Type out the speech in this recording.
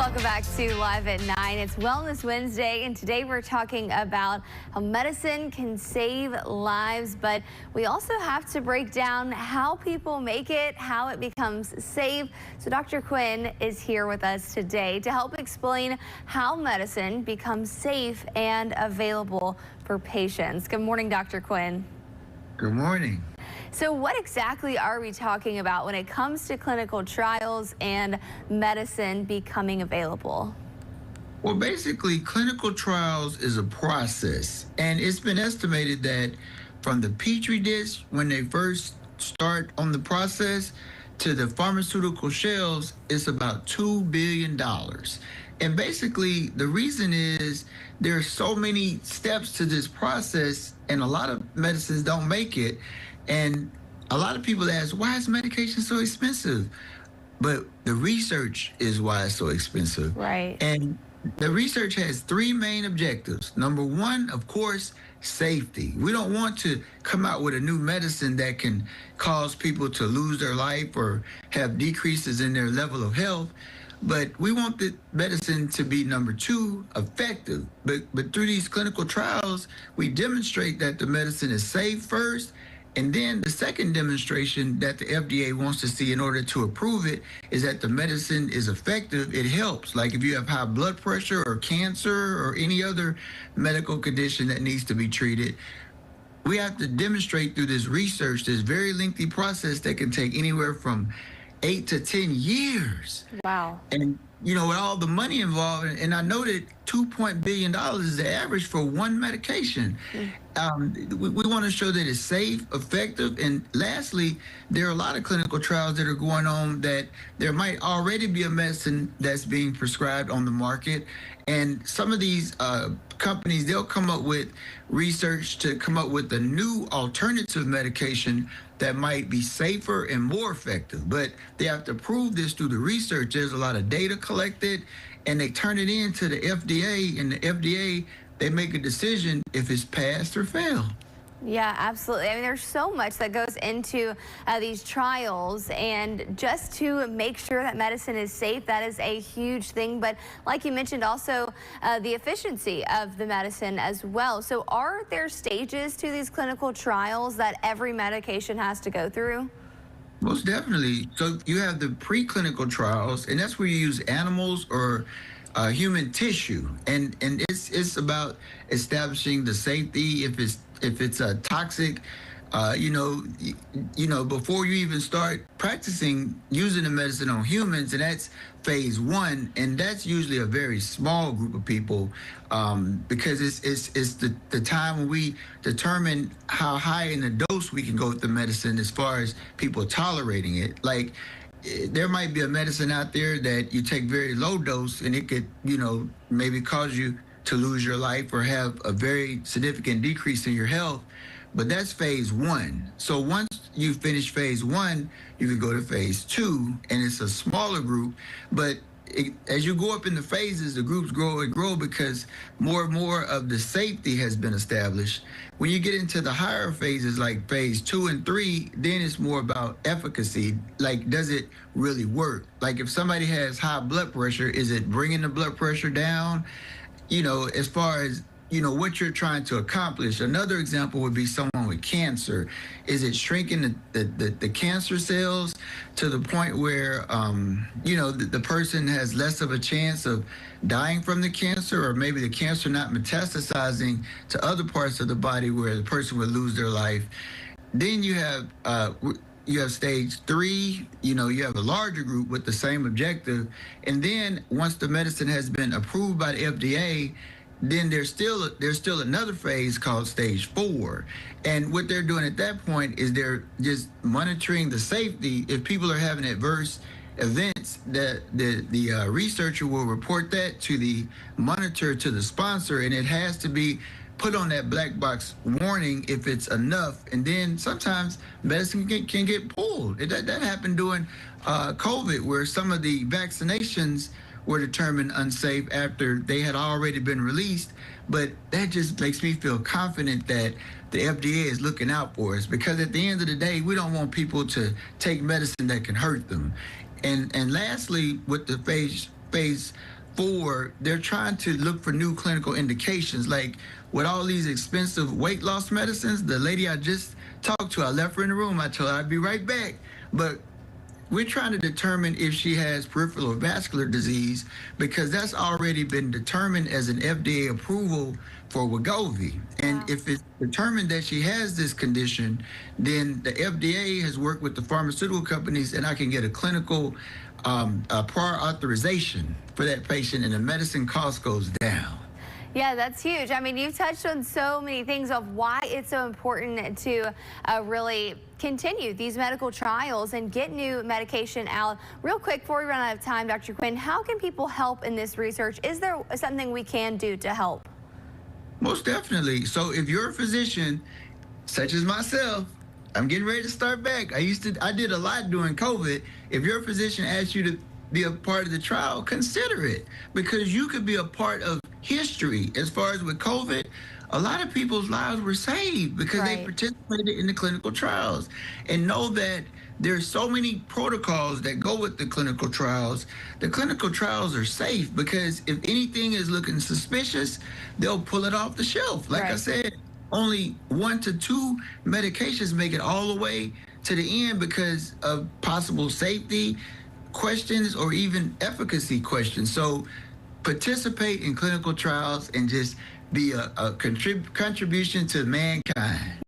Welcome back to Live at 9. It's Wellness Wednesday, and today we're talking about how medicine can save lives, but we also have to break down how people make it, how it becomes safe. So Dr. Quinn is here with us today to help explain how medicine becomes safe and available for patients. Good morning, Dr. Quinn. Good morning. So what exactly are we talking about when it comes to clinical trials and medicine becoming available? Well, basically, clinical trials is a process, and it's been estimated that from the Petri dish, when they first start on the process, to the pharmaceutical shelves, it's about $2 billion. And basically, the reason is there are so many steps to this process, and a lot of medicines don't make it. And a lot of people ask, why is medication so expensive? But the research is why it's so expensive. Right. And the research has three main objectives. Number one, of course, safety. We don't want to come out with a new medicine that can cause people to lose their life or have decreases in their level of health. But we want the medicine to be, number two, effective. But through these clinical trials, we demonstrate that the medicine is safe first. And then the second demonstration that the FDA wants to see in order to approve it is that the medicine is effective. It helps. Like if you have high blood pressure or cancer or any other medical condition that needs to be treated, we have to demonstrate through this research, this very lengthy process that can take anywhere from 8 to 10 years. Wow. And, you know, with all the money involved, and I know that $2 billion is the average for one medication. We want to show that it's safe, effective, and lastly, there are a lot of clinical trials that are going on that there might already be a medicine that's being prescribed on the market, and some of these companies, they'll come up with research to come up with a new alternative medication that might be safer and more effective. But they have to prove this through the research. There's a lot of data collected, and they turn it in to the FDA, and the FDA, they make a decision if it's passed or failed. Yeah, absolutely. I mean, there's so much that goes into these trials, and just to make sure that medicine is safe, that is a huge thing. But like you mentioned, also the efficiency of the medicine as well. So are there stages to these clinical trials that every medication has to go through? Most definitely. So you have the preclinical trials, and that's where you use animals or human tissue, and it's about establishing the safety. If it's a toxic, you know, before you even start practicing using the medicine on humans, and that's phase 1, and that's usually a very small group of people, because it's the time when we determine how high in the dose we can go with the medicine as far as people tolerating it. Like, there might be a medicine out there that you take very low dose, and it could, you know, maybe cause you to lose your life or have a very significant decrease in your health. But that's phase 1. So once you finish phase 1, you can go to phase 2, and it's a smaller group. But as you go up in the phases, the groups grow and grow because more and more of the safety has been established. When you get into the higher phases, like phase 2 and 3, then it's more about efficacy. Like, does it really work? Like, if somebody has high blood pressure, is it bringing the blood pressure down? You know, as far as, you know, what you're trying to accomplish. Another example would be someone with cancer. Is it shrinking the cancer cells to the point where, you know, the person has less of a chance of dying from the cancer, or maybe the cancer not metastasizing to other parts of the body where the person would lose their life? Then you have stage 3, you know, you have a larger group with the same objective. And then once the medicine has been approved by the FDA, then there's still another phase called stage 4. And what they're doing at that point is they're just monitoring the safety. If people are having adverse events, that the researcher will report that to the monitor, to the sponsor, and it has to be put on that black box warning if it's enough. And then sometimes medicine can get pulled. That happened during COVID, where some of the vaccinations were determined unsafe after they had already been released. But that just makes me feel confident that the FDA is looking out for us, because at the end of the day, we don't want people to take medicine that can hurt them. And lastly, with the phase phase 4, they're trying to look for new clinical indications. Like with all these expensive weight loss medicines, the lady I just talked to, I left her in the room. I told her I'd be right back. But we're trying to determine if she has peripheral vascular disease because that's already been determined as an FDA approval for Wegovy. And Wow. if it's determined that she has this condition, then the FDA has worked with the pharmaceutical companies and I can get a clinical prior authorization for that patient and the medicine cost goes down. Yeah, that's huge. I mean, you've touched on so many things of why it's so important to really continue these medical trials and get new medication out. Real quick, before we run out of time, Dr. Quinn, how can people help in this research? Is there something we can do to help? Most definitely. So if you're a physician, such as myself, I'm getting ready to start back. I did a lot during COVID. If your physician asks you to be a part of the trial, consider it because you could be a part of history. As far as with COVID, a lot of people's lives were saved because they Right. participated in the clinical trials. And know that there's so many protocols that go with the clinical trials. The clinical trials are safe because if anything is looking suspicious, they'll pull it off the shelf. Like I Right. said, only 1 to 2 medications make it all the way to the end because of possible safety questions or even efficacy questions. So participate in clinical trials and just be a contribution to mankind.